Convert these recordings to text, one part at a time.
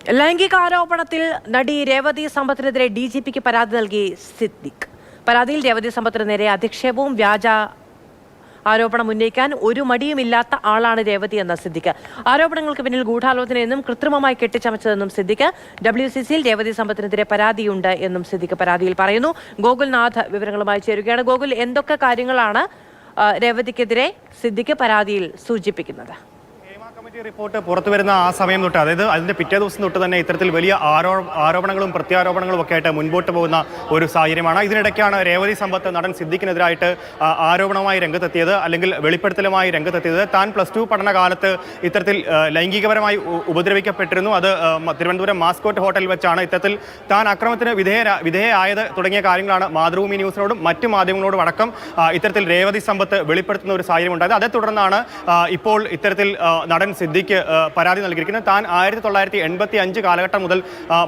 ലൈംഗിക ആരോപണത്തിൽ നടി രേവതി സമ്പത്തിനെതിരെ DGPക്ക് പരാതി നൽകി സിദ്ദിഖ്. പരാതിയിൽ രേവതി സമ്പത്തിന് നേരെ അധിക്ഷേപവും വ്യാജ ആരോപണം ഉന്നയിക്കാൻ ഒരു മടിയുമില്ലാത്ത ആളാണ് രേവതി എന്ന സിദ്ദിഖ്. ആരോപണങ്ങൾക്ക് പിന്നിൽ ഗൂഢാലോചനയെന്നും കൃത്രിമമായി കെട്ടിച്ചമച്ചതെന്നും സിദ്ദിഖ്. WCCയിൽ രേവതി സമ്പത്തിനെതിരെ പരാതിയുണ്ട് എന്നും സിദ്ദിഖ് പരാതിയിൽ പറയുന്നു. ഗോകുൽനാഥ് വിവരങ്ങളുമായി ചേരുകയാണ്. ഗോകുൽ, എന്തൊക്കെ കാര്യങ്ങളാണ് രേവതിക്കെതിരെ സിദ്ദിഖ് പരാതിയിൽ സൂചിപ്പിക്കുന്നത്? കമ്മിറ്റി റിപ്പോർട്ട് പുറത്തു വരുന്ന ആ സമയം തൊട്ട്, അതായത് അതിന്റെ പിറ്റേ ദിവസം തൊട്ട് തന്നെ ഇത്തരത്തിൽ വലിയ ആരോപണങ്ങളും പ്രത്യാരോപണങ്ങളും ഒക്കെ ആയിട്ട് മുൻപോട്ട് പോകുന്ന ഒരു സാഹചര്യമാണ്. ഇതിനിടയ്ക്കാണ് രേവതി സമ്പത്ത് നടൻ സിദ്ദിഖിനെതിരായിട്ട് ആരോപണവുമായി രംഗത്തെത്തിയത്, അല്ലെങ്കിൽ വെളിപ്പെടുത്തലുമായി രംഗത്തെത്തിയത്. താൻ +2 പഠനകാലത്ത് ഇത്തരത്തിൽ ലൈംഗികപരമായി ഉപദ്രവിക്കപ്പെട്ടിരുന്നു. അത് തിരുവനന്തപുരം മാസ്കോട്ട് ഹോട്ടലിൽ വെച്ചാണ്. ഇത്തരത്തിൽ താൻ അക്രമത്തിന് വിധേയയായത് തുടങ്ങിയ കാര്യങ്ങളാണ് മാതൃഭൂമി ന്യൂസിനോടും മറ്റു മാധ്യമങ്ങളോടും അടക്കം ഇത്തരത്തിൽ രേവതി സമ്പത്ത് വെളിപ്പെടുത്തുന്ന ഒരു സാഹചര്യം ഉണ്ടായത്. അതേ തുടർന്നാണ് ഇപ്പോൾ ഇത്തരത്തിൽ നടൻ സിദ്ദിഖ് പരാതി നൽകിയിരിക്കുന്നത്. താൻ 1985 കാലഘട്ടം മുതൽ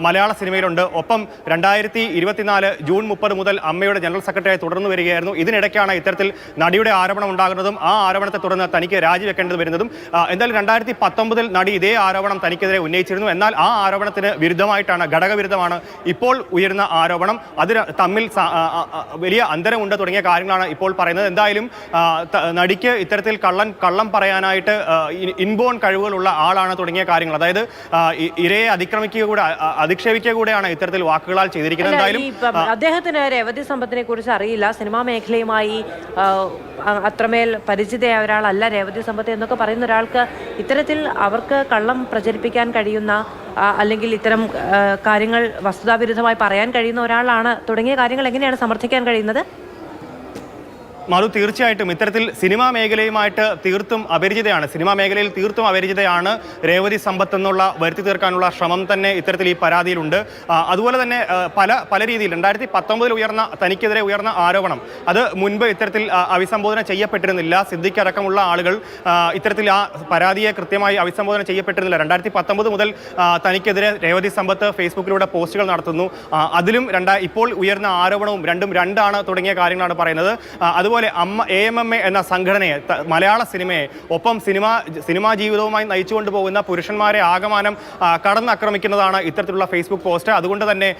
മലയാള സിനിമയിലുണ്ട്. ഒപ്പം 2024 ജൂൺ 30 മുതൽ അമ്മയുടെ ജനറൽ സെക്രട്ടറിയായി തുടർന്നു വരികയായിരുന്നു. ഇതിനിടയ്ക്കാണ് ഇത്തരത്തിൽ നടിയുടെ ആരോപണം ഉണ്ടാകുന്നതും ആ ആരോപണത്തെ തുടർന്ന് തനിക്ക് രാജിവെക്കേണ്ടത് വരുന്നതും. എന്തായാലും 2019 നടി ഇതേ ആരോപണം തനിക്കെതിരെ ഉന്നയിച്ചിരുന്നു. എന്നാൽ ആ ആരോപണത്തിന് വിരുദ്ധമായിട്ടാണ്, ഘടകവിരുദ്ധമാണ് ഇപ്പോൾ ഉയരുന്ന ആരോപണം. അതിന് തമ്മിൽ വലിയ അന്തരമുണ്ട് തുടങ്ങിയ കാര്യങ്ങളാണ് ഇപ്പോൾ പറയുന്നത്. എന്തായാലും നടിക്ക് ഇത്തരത്തിൽ കള്ളം പറയാനായിട്ട് ഇൻബോൺ കഴിവുകളുള്ള ആളാണ് തുടങ്ങിയ കാര്യങ്ങൾ, അതായത് ഇരയെ അധിക്ഷേപിക്കുക കൂടെയാണ് ഇത്തരത്തിൽ വാക്കുകളാൽ ചെയ്തിരിക്കുന്നത്. എന്തായാലും അദ്ദേഹത്തിന് രേവതി സമ്പത്തിനെ കുറിച്ച് അറിയില്ല, സിനിമാ മേഖലയുമായി അത്രമേൽ പരിചിതയായ ഒരാളല്ല രേവതി സമ്പത്ത് എന്നൊക്കെ പറയുന്ന ഒരാൾക്ക് ഇത്തരത്തിൽ അവർക്ക് കള്ളം പ്രചരിപ്പിക്കാൻ കഴിയുന്ന അല്ലെങ്കിൽ ഇത്തരം കാര്യങ്ങൾ വസ്തുതാവിരുദ്ധമായി പറയാൻ കഴിയുന്ന ഒരാളാണ് തുടങ്ങിയ കാര്യങ്ങൾ എങ്ങനെയാണ് സമർത്ഥിക്കാൻ കഴിയുന്നത്? മധു, തീർച്ചയായിട്ടും ഇത്തരത്തിൽ സിനിമാ മേഖലയുമായിട്ട് തീർത്തും അപരിചിതയാണ് രേവതി സമ്പത്ത് എന്നുള്ള വരുത്തി തീർക്കാനുള്ള ശ്രമം തന്നെ ഇത്തരത്തിൽ ഈ പരാതിയിലുണ്ട്. അതുപോലെ തന്നെ പല രീതിയിൽ 2019 തനിക്കെതിരെ ഉയർന്ന ആരോപണം അത് മുൻപ് ഇത്തരത്തിൽ അഭിസംബോധന ചെയ്യപ്പെട്ടിരുന്നില്ല. സിദ്ദിഖ് അടക്കമുള്ള ആളുകൾ ഇത്തരത്തിൽ ആ പരാതിയെ കൃത്യമായി അഭിസംബോധന ചെയ്യപ്പെട്ടിരുന്നില്ല. 2019 മുതൽ തനിക്കെതിരെ രേവതി സമ്പത്ത് ഫേസ്ബുക്കിലൂടെ പോസ്റ്റുകൾ നടത്തുന്നു. അതിലും ഇപ്പോൾ ഉയർന്ന ആരോപണവും രണ്ടാണ് തുടങ്ങിയ കാര്യങ്ങളാണ് പറയുന്നത്. അതുപോലെ AMMA എന്ന സംഘടനയെ, മലയാള സിനിമയെ, ഒപ്പം സിനിമാ ജീവിതവുമായി നയിച്ചുകൊണ്ട് പോകുന്ന പുരുഷന്മാരെ ആകമാനം കടന്നാക്രമിക്കുന്നതാണ് ഇത്തരത്തിലുള്ള ഫേസ്ബുക്ക് പോസ്റ്റ്. അതുകൊണ്ട് തന്നെ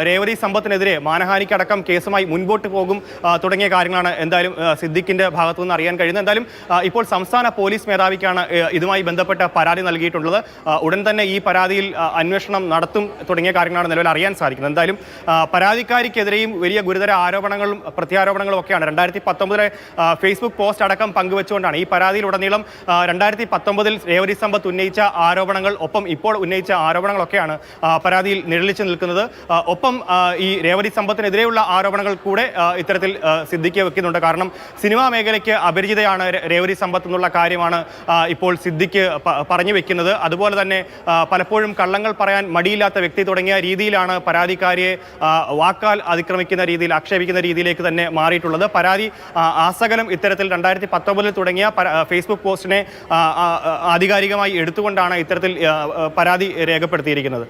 രേവതി സമ്പത്തിനെതിരെ മാനഹാനിക്കടക്കം കേസുമായി മുൻപോട്ട് പോകും തുടങ്ങിയ കാര്യങ്ങളാണ് എന്തായാലും സിദ്ദിഖിന്റെ ഭാഗത്തു നിന്ന് അറിയാൻ കഴിയുന്നത്. എന്തായാലും ഇപ്പോൾ സംസ്ഥാന പോലീസ് മേധാവിക്കാണ് ഇതുമായി ബന്ധപ്പെട്ട പരാതി നൽകിയിട്ടുള്ളത്. ഉടൻ തന്നെ ഈ പരാതിയിൽ അന്വേഷണം നടത്തും തുടങ്ങിയ കാര്യങ്ങളാണ് നിലവിൽ അറിയാൻ സാധിക്കുന്നത്. എന്തായാലും പരാതിക്കാരിക്കെതിരെയും വലിയ ഗുരുതര ആരോപണങ്ങളും പ്രത്യാരോപണങ്ങളും ഒക്കെയാണ് 2019 ഫേസ്ബുക്ക് പോസ്റ്റ് അടക്കം പങ്കുവെച്ചുകൊണ്ടാണ് ഈ പരാതിയിലുടനീളം 2019 രേവതി സമ്പത്ത് ഉന്നയിച്ച ആരോപണങ്ങൾ, ഒപ്പം ഇപ്പോൾ ഉന്നയിച്ച ആരോപണങ്ങളൊക്കെയാണ് പരാതിയിൽ നിഴലിച്ചു നിൽക്കുന്നത്. ഒപ്പം ഈ രേവതി സമ്പത്തിനെതിരെയുള്ള ആരോപണങ്ങൾ കൂടെ ഇത്തരത്തിൽ സിദ്ദിഖ് വെക്കുന്നുണ്ട്. കാരണം സിനിമാ മേഖലയ്ക്ക് അപരിചിതയാണ് രേവതി സമ്പത്ത് എന്നുള്ള കാര്യമാണ് ഇപ്പോൾ സിദ്ദിഖ് പറഞ്ഞു വെക്കുന്നത്. അതുപോലെ തന്നെ പലപ്പോഴും കള്ളങ്ങൾ പറയാൻ മടിയില്ലാത്ത വ്യക്തി തുടങ്ങിയ രീതിയിലാണ് പരാതിക്കാരിയെ വാക്കാൽ അതിക്രമിക്കുന്ന രീതിയിൽ, ആക്ഷേപിക്കുന്ന രീതിയിലേക്ക് തന്നെ മാറിയിട്ടുള്ളത്. പരാതി ആസകലം ഇത്തരത്തിൽ 2019 തുടങ്ങിയ ഫേസ്ബുക്ക് പോസ്റ്റിനെ ആധികാരികമായി എടുത്തുകൊണ്ടാണ് ഇത്തരത്തിൽ പരാതി രേഖപ്പെടുത്തിയിരിക്കുന്നത്.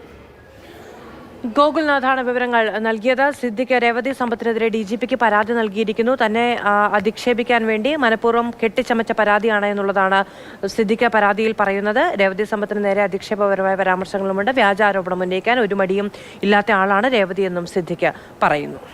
ഗോകുൽനാഥാണ് വിവരങ്ങൾ നൽകിയത്. സിദ്ദിഖ് രേവതി സമ്പത്തിനെതിരെ DGPക്ക് പരാതി നൽകിയിരിക്കുന്നു. തന്നെ അധിക്ഷേപിക്കാൻ വേണ്ടി മനഃപൂർവ്വം കെട്ടിച്ചമച്ച പരാതിയാണ് എന്നുള്ളതാണ് സിദ്ദിഖ് പരാതിയിൽ പറയുന്നത്. രേവതി സമ്പത്തിന് നേരെ അധിക്ഷേപപരമായ പരാമർശങ്ങളുമുണ്ട്. വ്യാജ ആരോപണം ഉന്നയിക്കാൻ ഒരു മടിയും ഇല്ലാത്ത ആളാണ് രേവതി എന്നും സിദ്ദിഖ് പറയുന്നു.